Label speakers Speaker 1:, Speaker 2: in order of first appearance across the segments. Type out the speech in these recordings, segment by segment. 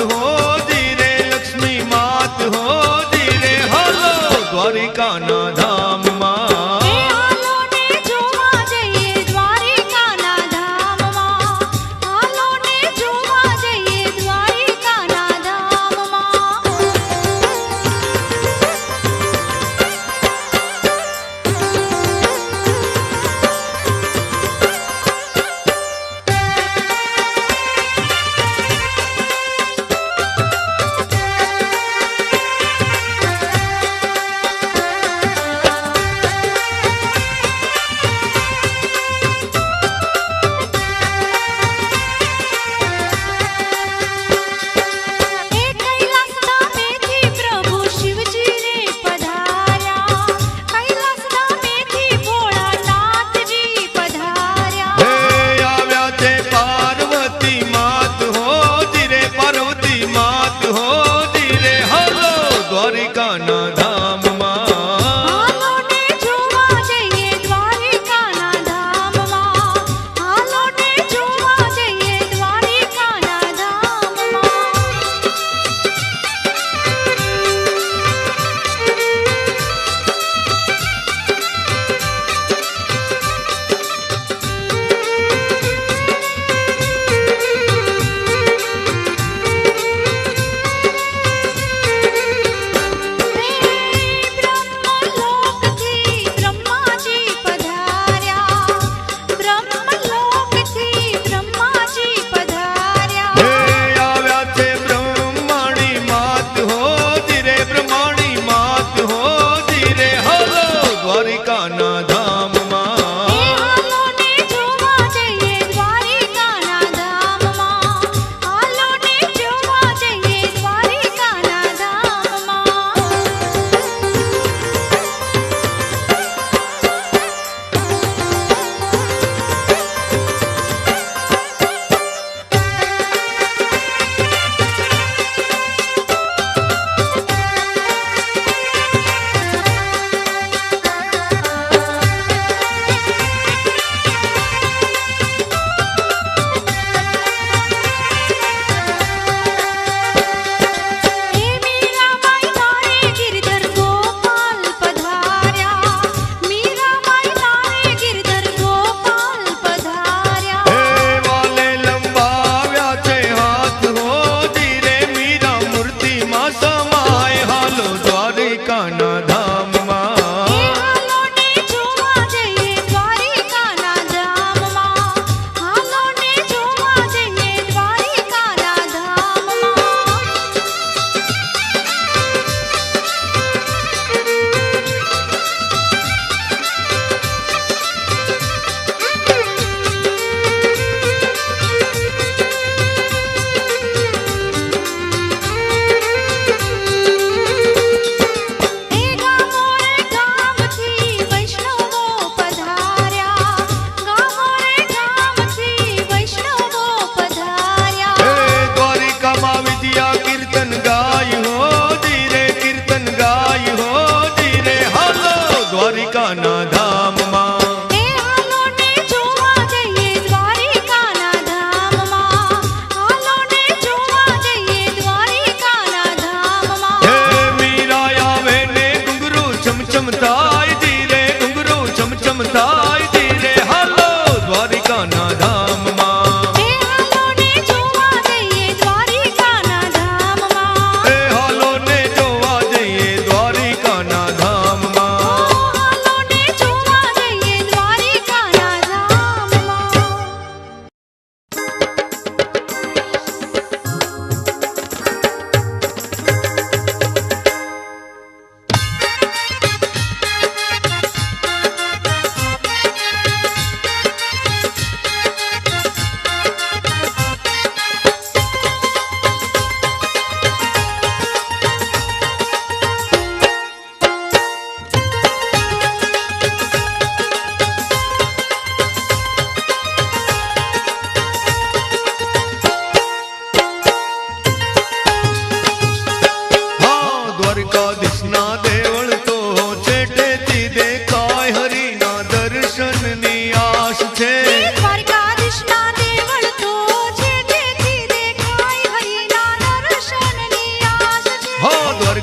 Speaker 1: हो धीरे लक्ष्मी मात हो धीरे हालो द्वारिकाना धाम मां
Speaker 2: દ્વારિકાના ધામમાં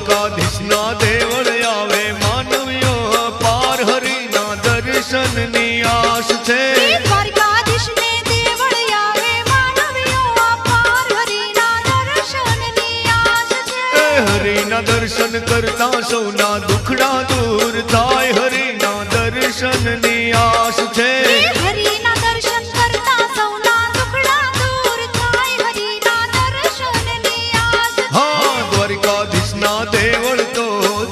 Speaker 1: દ્વારકાધીશના દેવળ આવે માનવીઓ પાર હરિના દર્શનની આશ છે.
Speaker 2: દ્વારકાધીશને દેવળ આવે માનવીઓ અપાર હરિના દર્શનની આશ છે.
Speaker 1: હરિના દર્શન કરતા સૌના દુખડા દૂર થાય હરિના દર્શનની આશ છે.
Speaker 2: હરિના દર્શન કરતા સૌના દુખડા દૂર થાય હરિના દર્શનની આશ છે.
Speaker 1: હા દ્વારકાધીશના દેવળ તો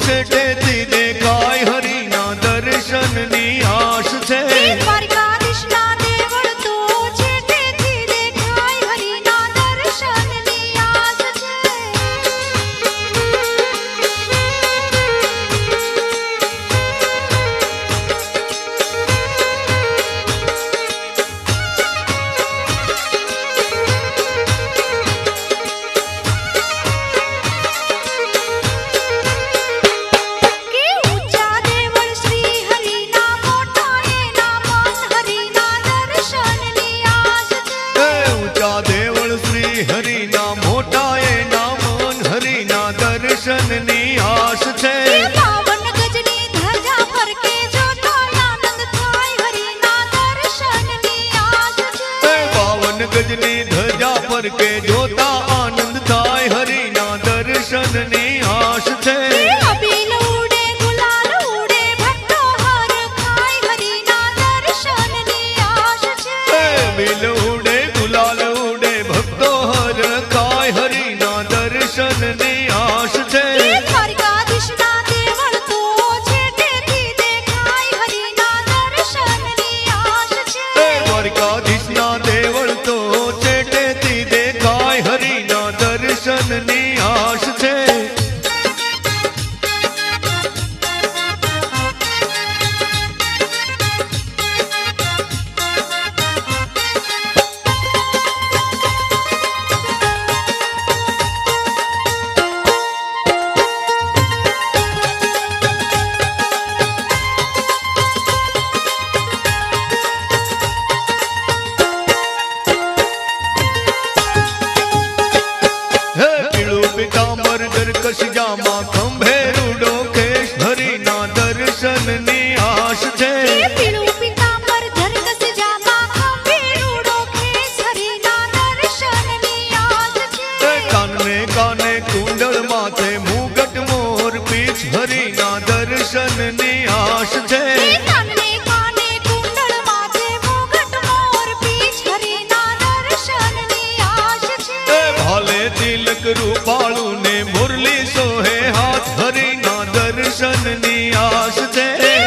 Speaker 1: છેટેથી દેખાય હરિના દર્શનની આશ છે.
Speaker 2: દ્વારકાધીશના દેવળ તો છેટેથી દેખાય હરિના દર્શનની આશ છે. કે ઊંચા દેવળ શ્રી હરિના મોટા એના મન હરિના દર્શનની આશ છે.
Speaker 1: ઊંચા દેવળ શ્રી હરિના મોટા એના મન હરિના દર્શનની આશ છે.
Speaker 2: પાવન ગજની ધજા ફરકે જોતો આનંદ થાય હરિના દર્શનની આશ છે.
Speaker 1: પાવન ગજની ધજા પર કે જોતા આનંદ થાય હરિના દર્શનની આશ છે.
Speaker 2: અબીલ ઉડે ગુલાલ ઉડે ભટ્ટો હર ખાય હરિના દર્શનની આશ છે.
Speaker 1: બિલ ઉડે ગુલાલ ઉડે ભક્તો હર ખાય હરિના દર્શનની આશ છે.
Speaker 2: દ્વારકાધીશના દેવળ તો છેટેથી દેખાય હરિના દર્શનની આશ છે.
Speaker 1: દ્વારકાધીશના દેવળ તો છેટેથી દેખાય હરિના દર્શનની આશ છે. હે પીળું પીતાંબર દરકશ જામા ખંભે રૂડો કેશ હરિના દર્શનની આશ છે.
Speaker 2: પીળું પીતાંબર ધરકસ જામા ખંભે રૂડો ખેસ હરિના દર્શનની આશ છે.
Speaker 1: કાનને કાને કુંડળ માથે મુગટ મોર પીછ હરિના દર્શનની આશ છે.
Speaker 2: કાનને કાને કુંડળ માથે મુગટ મોર પીછ હરિના દર્શનની આશ છે.
Speaker 1: ભાલે તિલક રૂપાળું ને મુરલી સોહે હાથ હરિના દર્શનની આશ છે.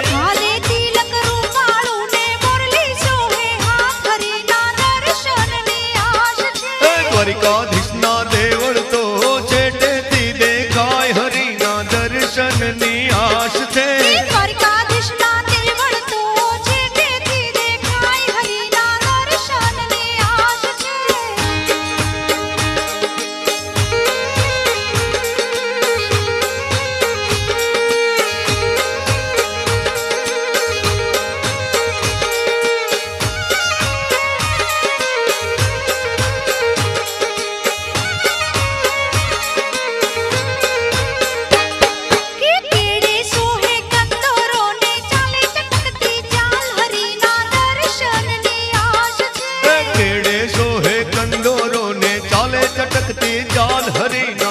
Speaker 2: ભાલે તિલક રૂપાળું ને મુરલી સોહે હાથ હરિના દર્શનની આશ છે.
Speaker 1: દ્વારકાધીશના દેવળ તો છેટેથી દેખાય હરિના દર્શનની આશ છે.
Speaker 2: દ્વારકાધીશના દેવળ તો છેટેથી દેખાય હરિના દર્શનની આશ છે. કે કેડે સોહે કંદોરો ને ચાલે ચટકતી ચાલ હરિના દર્શનની આશ છે.
Speaker 1: કેડે સોહે કંદોરો ને ચાલે ચટકતી ચાલ હરિના